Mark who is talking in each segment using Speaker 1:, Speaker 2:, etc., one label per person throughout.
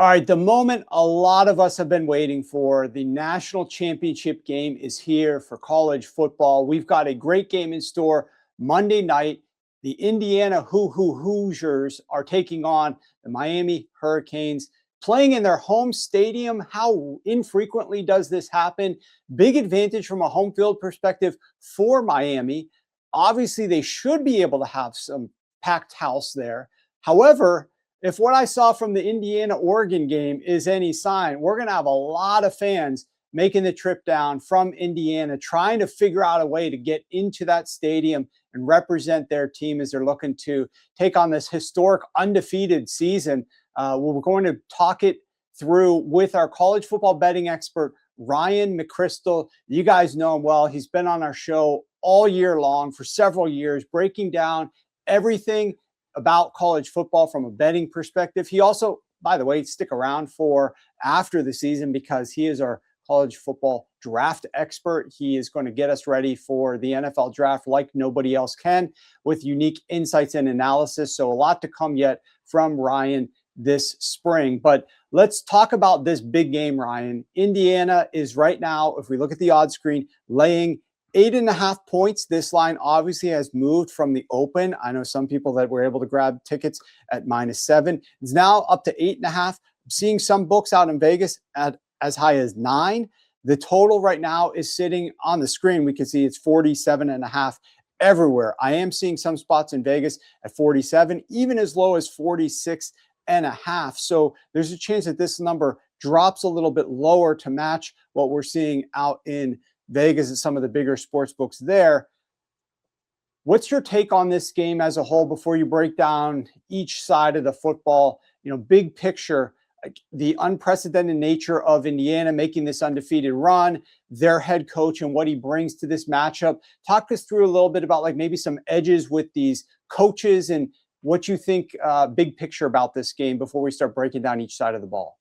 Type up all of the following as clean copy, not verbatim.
Speaker 1: All right, the moment a lot of us have been waiting for, the national championship game is here for college football. We've got a great game in store Monday night. The Indiana Hoosiers are taking on the Miami Hurricanes, playing in their home stadium. How infrequently does this happen? Big advantage from a home field perspective for Miami. Obviously, they should be able to have some packed house there. However, if what I saw from the Indiana-Oregon game is any sign, we're going to have a lot of fans making the trip down from Indiana, trying to figure out a way to get into that stadium and represent their team as they're looking to take on this historic undefeated season. We're going to talk it through with our college football betting expert, Ryan McCrystal. You guys know him well. He's been on our show all year long for several years, breaking down everything about college football from a betting perspective. He also, by the way, stick around for after the season because he is our college football draft expert. He is going to get us ready for the NFL draft like nobody else can, with unique insights and analysis. So a lot to come yet from Ryan this spring. But let's talk about this big game, Ryan. Indiana is right now, if we look at the odds screen, laying 8.5 points. This line obviously has moved from the open. I know some people that were able to grab tickets at -7. It's now up to 8.5. I'm seeing some books out in Vegas at as high as 9. The total right now is sitting on the screen. We can see it's 47.5 everywhere. I am seeing some spots in Vegas at 47, even as low as 46.5. So there's a chance that this number drops a little bit lower to match what we're seeing out in Vegas and some of the bigger sports books there. What's your take on this game as a whole before you break down each side of the football? Big picture, the unprecedented nature of Indiana making this undefeated run, their head coach and what he brings to this matchup. Talk us through a little bit about maybe some edges with these coaches and what you think big picture about this game before we start breaking down each side of the ball.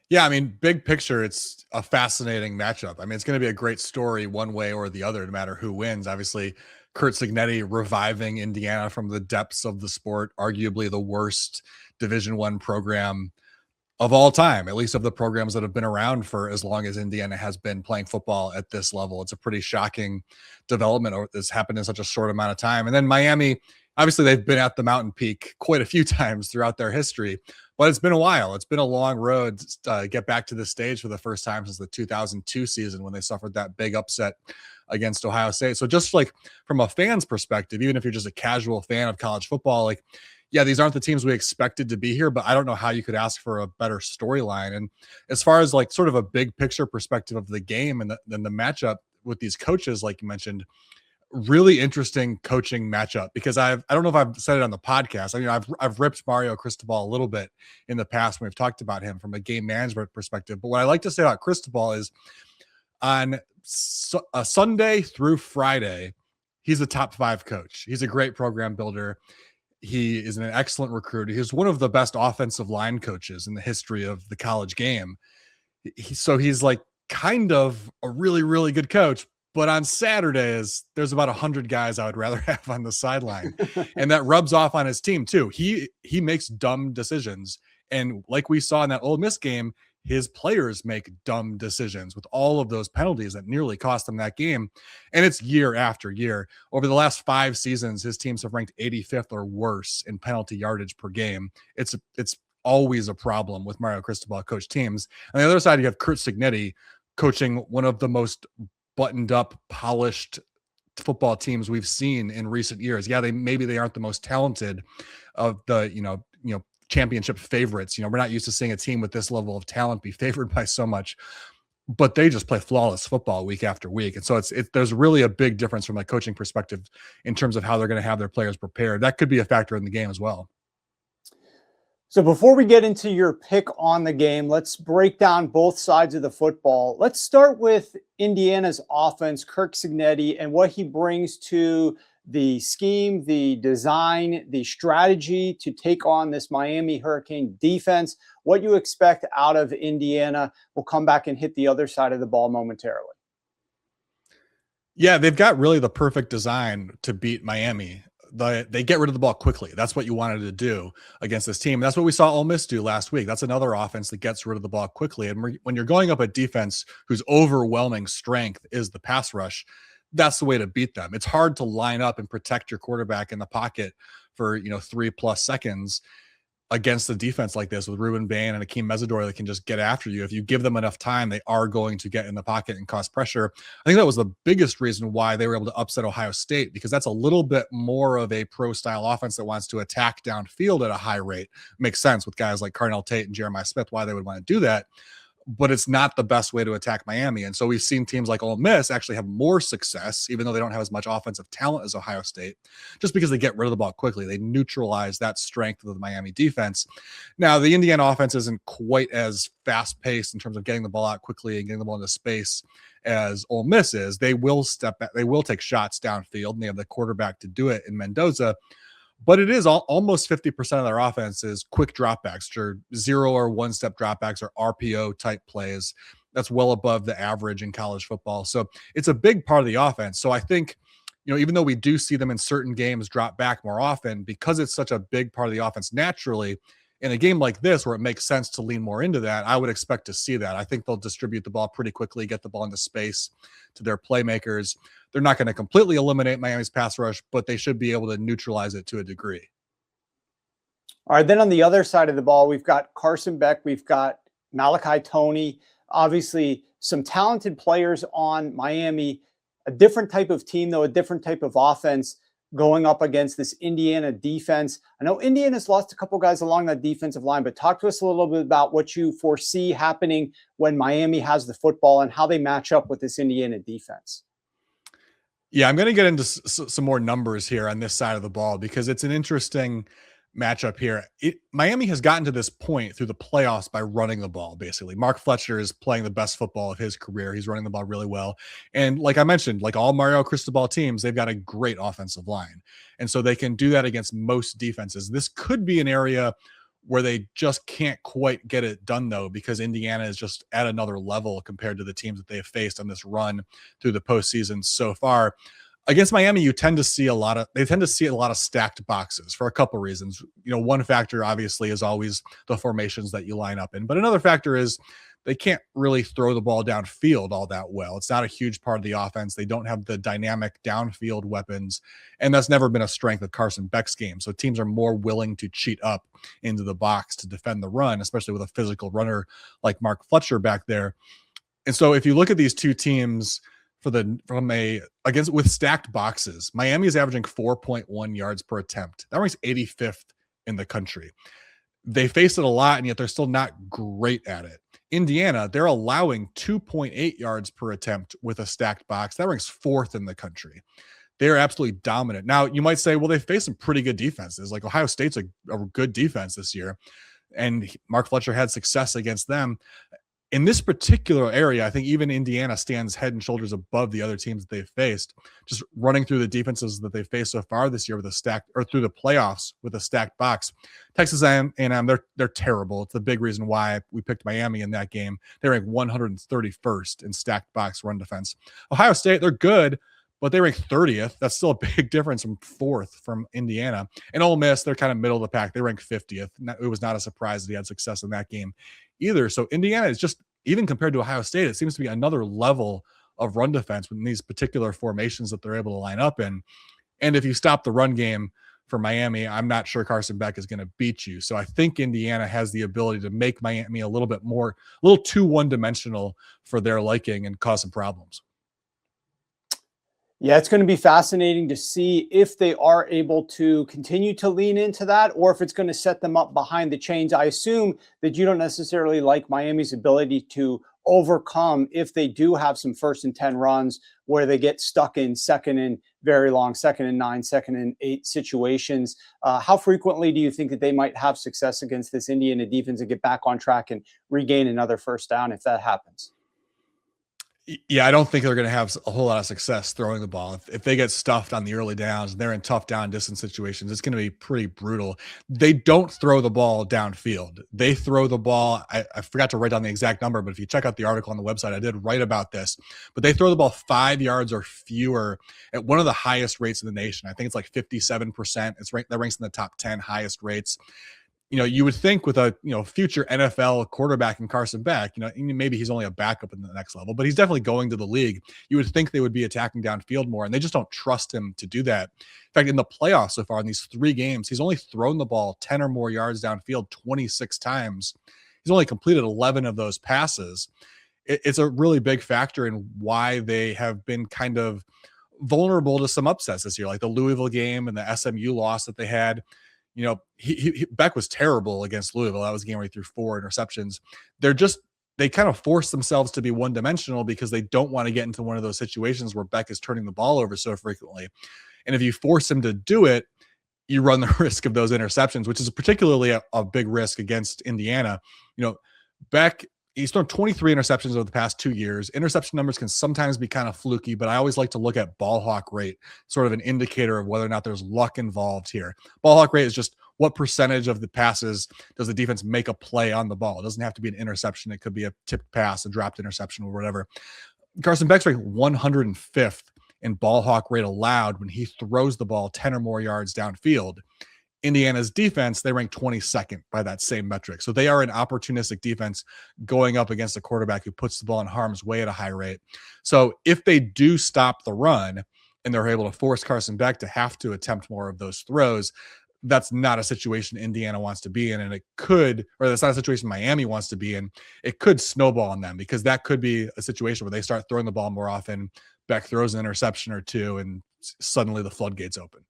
Speaker 2: Yeah, I mean, big picture, it's a fascinating matchup. I mean, it's going to be a great story one way or the other, no matter who wins. Obviously, Curt Cignetti reviving Indiana from the depths of the sport, arguably the worst Division I program of all time, at least of the programs that have been around for as long as Indiana has been playing football at this level. It's a pretty shocking development that's happened in such a short amount of time. And then Miami, obviously, they've been at the mountain peak quite a few times throughout their history, but it's been a while. It's been a long road to get back to this stage for the first time since the 2002 season when they suffered that big upset against Ohio State. So just from a fan's perspective, even if you're just a casual fan of college football, yeah, these aren't the teams we expected to be here, but I don't know how you could ask for a better storyline. And as far as sort of a big picture perspective of the game and then the matchup with these coaches, like you mentioned, really interesting coaching matchup because I don't know if I've said it on the podcast. I mean, I've ripped Mario Cristobal a little bit in the past when we've talked about him from a game management perspective. But what I like to say about Cristobal is on a Sunday through Friday, he's a top 5 coach. He's a great program builder. He is an excellent recruiter. He's one of the best offensive line coaches in the history of the college game. So he's kind of a really, really good coach. But on Saturdays, there's about 100 guys I would rather have on the sideline. And that rubs off on his team too. He makes dumb decisions. And like we saw in that Ole Miss game, his players make dumb decisions with all of those penalties that nearly cost them that game. And it's year after year. Over the last 5 seasons, his teams have ranked 85th or worse in penalty yardage per game. It's always a problem with Mario Cristobal coach teams. On the other side, you have Curt Cignetti coaching one of the most buttoned up, polished football teams we've seen in recent years. Yeah, maybe they aren't the most talented of the, championship favorites. We're not used to seeing a team with this level of talent be favored by so much, but they just play flawless football week after week. And so there's really a big difference from a coaching perspective in terms of how they're going to have their players prepared. That could be a factor in the game as well.
Speaker 1: So before we get into your pick on the game, let's break down both sides of the football. Let's start with Indiana's offense, Curt Cignetti, and what he brings to the scheme, the design, the strategy to take on this Miami Hurricane defense. What you expect out of Indiana. We'll come back and hit the other side of the ball momentarily.
Speaker 2: Yeah, they've got really the perfect design to beat Miami. they get rid of the ball quickly. That's what you wanted to do against this team. And that's what we saw Ole Miss do last week. That's another offense that gets rid of the ball quickly. And when you're going up a defense whose overwhelming strength is the pass rush, that's the way to beat them. It's hard to line up and protect your quarterback in the pocket for 3+ seconds against a defense like this with Ruben Bain and Akeem Mesidor that can just get after you. If you give them enough time, they are going to get in the pocket and cause pressure. I think that was the biggest reason why they were able to upset Ohio State, because that's a little bit more of a pro style offense that wants to attack downfield at a high rate. Makes sense with guys like Cardinal Tate and Jeremiah Smith, why they would want to do that. But it's not the best way to attack Miami. And so we've seen teams like Ole Miss actually have more success, even though they don't have as much offensive talent as Ohio State, just because they get rid of the ball quickly. They neutralize that strength of the Miami defense. Now, the Indiana offense isn't quite as fast-paced in terms of getting the ball out quickly and getting the ball into space as Ole Miss is. They will step back. They will take shots downfield, and they have the quarterback to do it in Mendoza. But it is almost 50% of their offense is quick dropbacks, or 0 or 1-step dropbacks, or RPO type plays. That's well above the average in college football. So it's a big part of the offense. So I think, even though we do see them in certain games drop back more often, because it's such a big part of the offense naturally, in a game like this where it makes sense to lean more into that, I would expect to see that. I think they'll distribute the ball pretty quickly, get the ball into space to their playmakers. They're not going to completely eliminate Miami's pass rush, but they should be able to neutralize it to a degree.
Speaker 1: All right, then on the other side of the ball, we've got Carson Beck, we've got Malachi Toney, obviously some talented players on Miami, a different type of team, though, a different type of offense going up against this Indiana defense. I know Indiana's lost a couple guys along that defensive line, but talk to us a little bit about what you foresee happening when Miami has the football and how they match up with this Indiana defense.
Speaker 2: Yeah, I'm going to get into some more numbers here on this side of the ball because it's an interesting matchup here. Miami has gotten to this point through the playoffs by running the ball, basically. Mark Fletcher is playing the best football of his career. He's running the ball really well. And like I mentioned, like all Mario Cristobal teams, they've got a great offensive line. And so they can do that against most defenses. This could be an area where they just can't quite get it done, though, because Indiana is just at another level compared to the teams that they've faced on this run through the postseason so far. Against Miami, they tend to see a lot of stacked boxes for a couple of reasons. One factor obviously is always the formations that you line up in, but another factor is they can't really throw the ball downfield all that well. It's not a huge part of the offense. They don't have the dynamic downfield weapons, and that's never been a strength of Carson Beck's game. So teams are more willing to cheat up into the box to defend the run, especially with a physical runner like Mark Fletcher back there. And so if you look at these two teams with stacked boxes, Miami is averaging 4.1 yards per attempt. That ranks 85th in the country. They face it a lot, and yet they're still not great at it. Indiana, they're allowing 2.8 yards per attempt with a stacked box. That ranks 4th in the country. They're absolutely dominant. Now, you might say, well, they face some pretty good defenses. Like Ohio State's a good defense this year, and Mark Fletcher had success against them. In this particular area, I think even Indiana stands head and shoulders above the other teams that they've faced. Just running through the defenses that they've faced so far this year with a stacked, or through the playoffs with a stacked box. Texas A&M, they're terrible. It's the big reason why we picked Miami in that game. They rank 131st in stacked box run defense. Ohio State, they're good, but they rank 30th. That's still a big difference from 4th from Indiana. And Ole Miss, they're kind of middle of the pack. They rank 50th. It was not a surprise that he had success in that game either. So Indiana is just, even compared to Ohio State, it seems to be another level of run defense in these particular formations that they're able to line up in. And if you stop the run game for Miami, I'm not sure Carson Beck is going to beat you. So I think Indiana has the ability to make Miami a little too one-dimensional for their liking and cause some problems.
Speaker 1: Yeah, it's going to be fascinating to see if they are able to continue to lean into that, or if it's going to set them up behind the chains. I assume that you don't necessarily like Miami's ability to overcome if they do have some 1st and 10 runs where they get stuck in 2nd and very long, 2nd and 9, 2nd and 8 situations. How frequently do you think that they might have success against this Indiana defense and get back on track and regain another 1st down if that happens?
Speaker 2: Yeah, I don't think they're going to have a whole lot of success throwing the ball. If they get stuffed on the early downs and they're in tough down distance situations, it's going to be pretty brutal. They don't throw the ball downfield. They throw the ball. I forgot to write down the exact number, but if you check out the article on the website, I did write about this. But they throw the ball 5 yards or fewer at one of the highest rates in the nation. I think it's like 57%. That ranks in the top 10 highest rates. You would think with a future NFL quarterback in Carson Beck, maybe he's only a backup in the next level, but he's definitely going to the league. You would think they would be attacking downfield more, and they just don't trust him to do that. In fact, in the playoffs so far in these 3 games, he's only thrown the ball 10 or more yards downfield 26 times. He's only completed 11 of those passes. It's a really big factor in why they have been kind of vulnerable to some upsets this year, like the Louisville game and the SMU loss that they had. Beck was terrible against Louisville. That was a game where he threw 4 interceptions. They kind of force themselves to be one-dimensional because they don't want to get into one of those situations where Beck is turning the ball over so frequently. And if you force him to do it, you run the risk of those interceptions, which is particularly a big risk against Indiana. Beck, he's thrown 23 interceptions over the past 2 years. Interception numbers can sometimes be kind of fluky, but I always like to look at ball hawk rate, sort of an indicator of whether or not there's luck involved here. Ball hawk rate is just what percentage of the passes does the defense make a play on the ball. It doesn't have to be an interception. It could be a tipped pass, a dropped interception, or whatever. Carson Beck's ranked 105th in ball hawk rate allowed when he throws the ball 10 or more yards downfield. Indiana's defense, they rank 22nd by that same metric. So they are an opportunistic defense going up against a quarterback who puts the ball in harm's way at a high rate. So if they do stop the run and they're able to force Carson Beck to have to attempt more of those throws, that's not a situation Indiana wants to be in. And that's not a situation Miami wants to be in. It could snowball on them because that could be a situation where they start throwing the ball more often. Beck throws an interception or two and suddenly the floodgates open.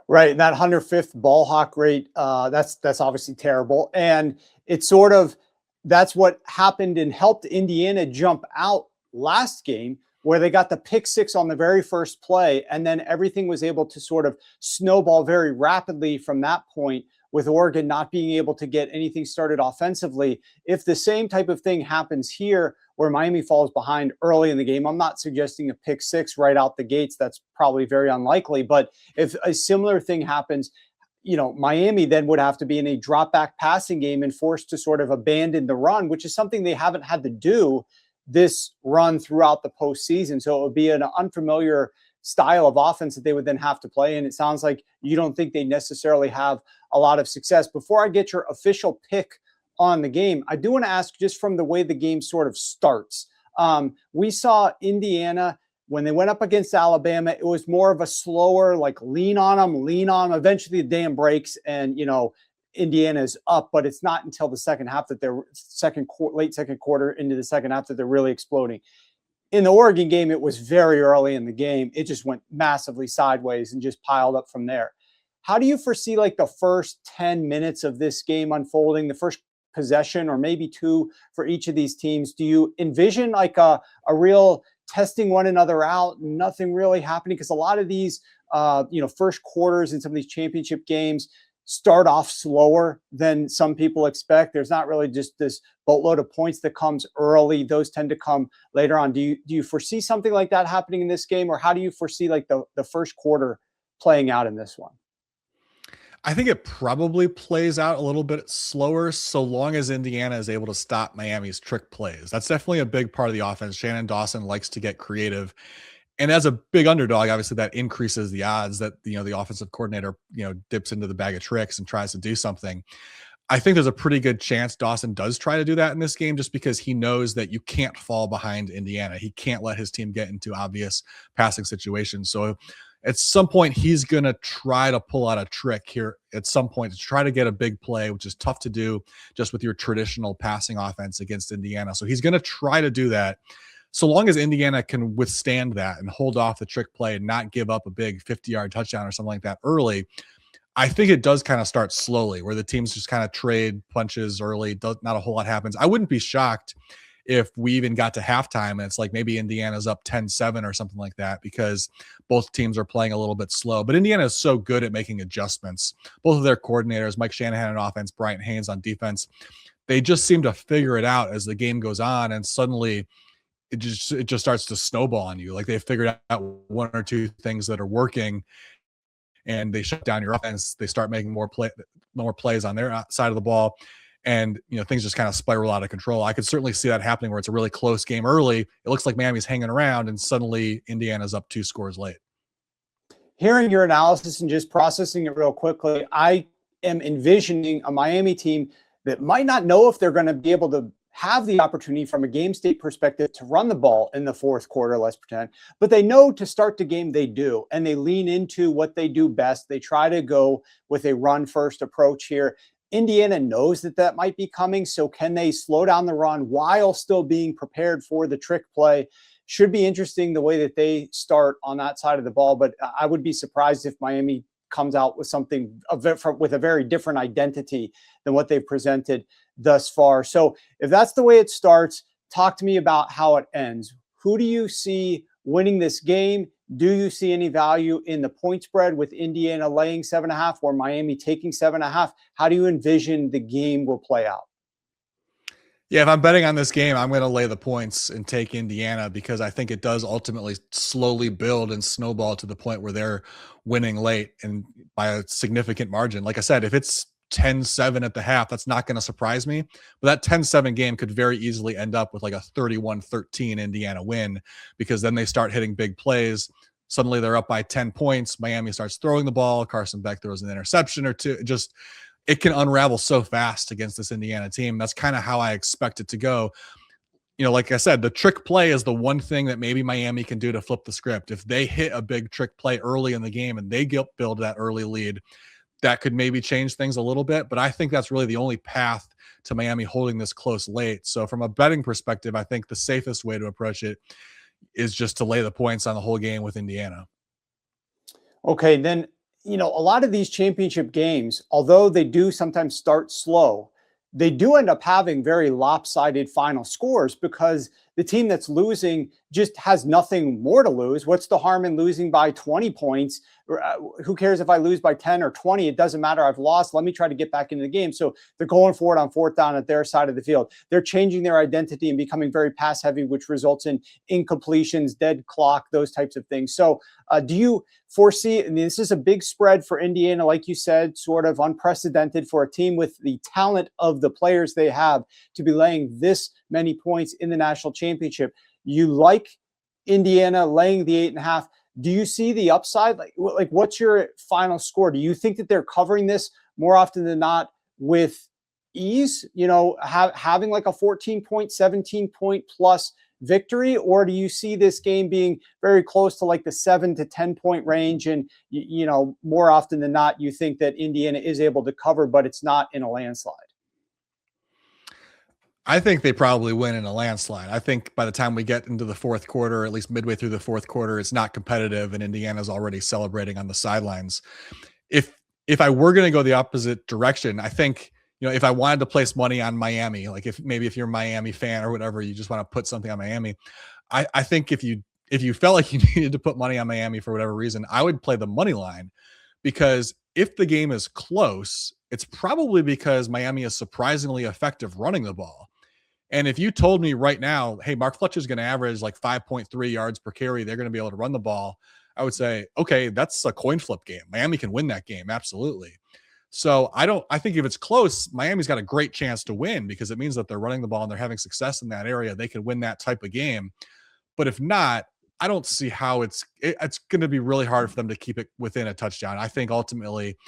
Speaker 1: Right. And that 105th ball hawk rate, that's obviously terrible. And that's what happened and helped Indiana jump out last game, where they got the pick 6 on the very first play. And then everything was able to sort of snowball very rapidly from that point, with Oregon not being able to get anything started offensively. If the same type of thing happens here, where Miami falls behind early in the game, I'm not suggesting a pick 6 right out the gates. That's probably very unlikely. But if a similar thing happens, Miami then would have to be in a drop back passing game and forced to sort of abandon the run, which is something they haven't had to do this run throughout the postseason. So it would be an unfamiliar style of offense that they would then have to play. And it sounds like you don't think they necessarily have a lot of success. Before I get your official pick on the game, I do want to ask, just from the way the game sort of starts, we saw Indiana, when they went up against Alabama, it was more of a slower, like lean on them. Eventually the dam breaks and, Indiana's up, but it's not until the second half that they're late second quarter into the second half that they're really exploding. In the Oregon game, it was very early in the game. It just went massively sideways and just piled up from there. How do you foresee like the first 10 minutes of this game unfolding, the first possession or maybe 2 for each of these teams? Do you envision like a real testing one another out, nothing really happening? Because a lot of these, first quarters in some of these championship games start off slower than some people expect. There's not really just this boatload of points that comes early. Those tend to come later on. Do you foresee something like that happening in this game, or how do you foresee like the first quarter playing out in this one?
Speaker 2: I think it probably plays out a little bit slower so long as Indiana is able to stop Miami's trick plays. That's definitely a big part of the offense. Shannon Dawson likes to get creative. And as a big underdog, obviously that increases the odds that, the offensive coordinator, dips into the bag of tricks and tries to do something. I think there's a pretty good chance Dawson does try to do that in this game, just because he knows that you can't fall behind Indiana. He can't let his team get into obvious passing situations. So at some point, he's going to try to pull out a trick here at some point to try to get a big play, which is tough to do just with your traditional passing offense against Indiana. So he's going to try to do that. So long as Indiana can withstand that and hold off the trick play and not give up a big 50-yard touchdown or something like that early, I think it does kind of start slowly, where the teams just kind of trade punches early. Not a whole lot happens. I wouldn't be shocked if we even got to halftime and it's like maybe Indiana's up 10-7 or something like that, because both teams are playing a little bit slow. But Indiana is so good at making adjustments. Both of their coordinators, Mike Shanahan on offense, Bryant Haynes on defense, they just seem to figure it out as the game goes on, and suddenly it just starts to snowball on you. Like they figured out one or two things that are working, and they shut down your offense. They start making more plays on their side of the ball, and things just kind of spiral out of control. I could certainly see that happening where it's a really close game early. It looks like Miami's hanging around, and suddenly Indiana's up 2 scores late.
Speaker 1: Hearing your analysis and just processing it real quickly, I am envisioning a Miami team that might not know if they're going to be able to have the opportunity from a game state perspective to run the ball in the fourth quarter, let's pretend, but they know to start the game they do, and they lean into what they do best. They try to go with a run first approach here. Indiana knows that that might be coming. So can they slow down the run while still being prepared for the trick play? Should be interesting the way that they start on that side of the ball, but I would be surprised if Miami comes out with something with a very different identity than what they've presented thus far. So if that's the way it starts, talk to me about how it ends. Who do you see winning this game? Do you see any value in the point spread with Indiana laying 7.5 or Miami taking 7.5? How do you envision the game will play out?
Speaker 2: Yeah, if I'm betting on this game, I'm going to lay the points and take Indiana because I think it does ultimately slowly build and snowball to the point where they're winning late and by a significant margin. Like I said, if it's 10-7 at the half, that's not going to surprise me. But that 10-7 game could very easily end up with like a 31-13 Indiana win because then they start hitting big plays. Suddenly they're up by 10 points. Miami starts throwing the ball. Carson Beck throws an interception or two. It can unravel so fast against this Indiana team. That's kind of how I expect it to go. Like I said, the trick play is the one thing that maybe Miami can do to flip the script. If they hit a big trick play early in the game and they build that early lead, that could maybe change things a little bit. But I think that's really the only path to Miami holding this close late. So from a betting perspective, I think the safest way to approach it is just to lay the points on the whole game with Indiana.
Speaker 1: Okay, then a lot of these championship games, although they do sometimes start slow, they do end up having very lopsided final scores because the team that's losing just has nothing more to lose. What's the harm in losing by 20 points? Who cares if I lose by 10 or 20? It doesn't matter. I've lost. Let me try to get back into the game. So they're going for it on fourth down at their side of the field. They're changing their identity and becoming very pass heavy, which results in incompletions, dead clock, those types of things. So do you foresee, this is a big spread for Indiana, like you said, sort of unprecedented for a team with the talent of the players they have to be laying this many points in the national championship. You like Indiana laying the 8.5. Do you see the upside? Like what's your final score? Do you think that they're covering this more often than not with ease, having like a 14-point, 17-point plus victory? Or do you see this game being very close to like the 7 to 10-point range? And, more often than not, you think that Indiana is able to cover, but it's not in a landslide.
Speaker 2: I think they probably win in a landslide. I think by the time we get into the fourth quarter, at least midway through the fourth quarter, it's not competitive and Indiana's already celebrating on the sidelines. If I were going to go the opposite direction, I think, if I wanted to place money on Miami, like if you're a Miami fan or whatever, you just want to put something on Miami. I think if you felt like you needed to put money on Miami for whatever reason, I would play the money line because if the game is close, it's probably because Miami is surprisingly effective running the ball. And if you told me right now, hey, Mark Fletcher's going to average like 5.3 yards per carry, they're going to be able to run the ball, I would say, okay, that's a coin flip game. Miami can win that game. Absolutely. So I think if it's close, Miami's got a great chance to win because it means that they're running the ball and they're having success in that area. They can win that type of game. But if not, I don't see how it's going to be really hard for them to keep it within a touchdown. I think ultimately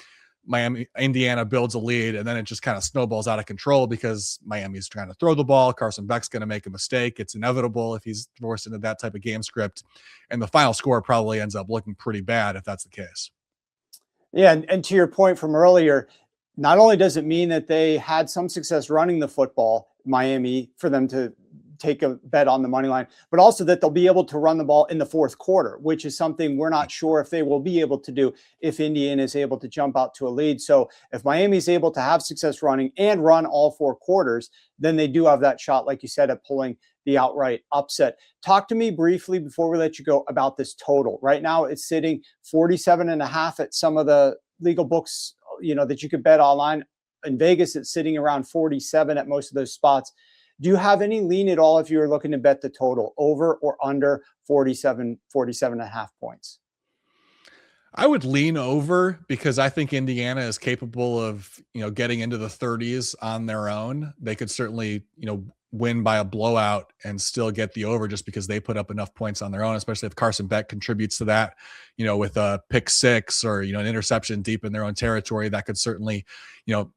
Speaker 2: Indiana builds a lead and then it just kind of snowballs out of control because Miami's trying to throw the ball. Carson Beck's going to make a mistake. It's inevitable if he's forced into that type of game script. And the final score probably ends up looking pretty bad if that's the case.
Speaker 1: Yeah. And to your point from earlier, not only does it mean that they had some success running the football, Miami, for them to take a bet on the money line, but also that they'll be able to run the ball in the fourth quarter, which is something we're not sure if they will be able to do if Indiana is able to jump out to a lead. So if Miami is able to have success running and run all 4 quarters, then they do have that shot, like you said, at pulling the outright upset. Talk to me briefly before we let you go about this total. Right now it's sitting 47.5 at some of the legal books, that you could bet online. In Vegas, it's sitting around 47 at most of those spots. Do you have any lean at all if you were looking to bet the total over or under 47 and a half points?
Speaker 2: I would lean over because I think Indiana is capable of, getting into the 30s on their own. They could certainly, win by a blowout and still get the over just because they put up enough points on their own, especially if Carson Beck contributes to that, with a pick six or, an interception deep in their own territory. That could certainly,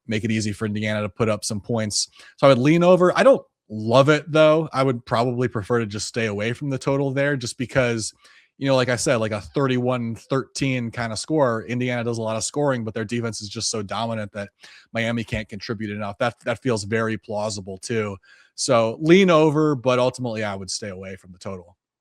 Speaker 2: make it easy for Indiana to put up some points. So I would lean over. I don't love it though. I would probably prefer to just stay away from the total there just because, like I said, like a 31-13 kind of score. Indiana does a lot of scoring, but their defense is just so dominant that Miami can't contribute enough. That feels very plausible too. So lean over, but ultimately I would stay away from the total.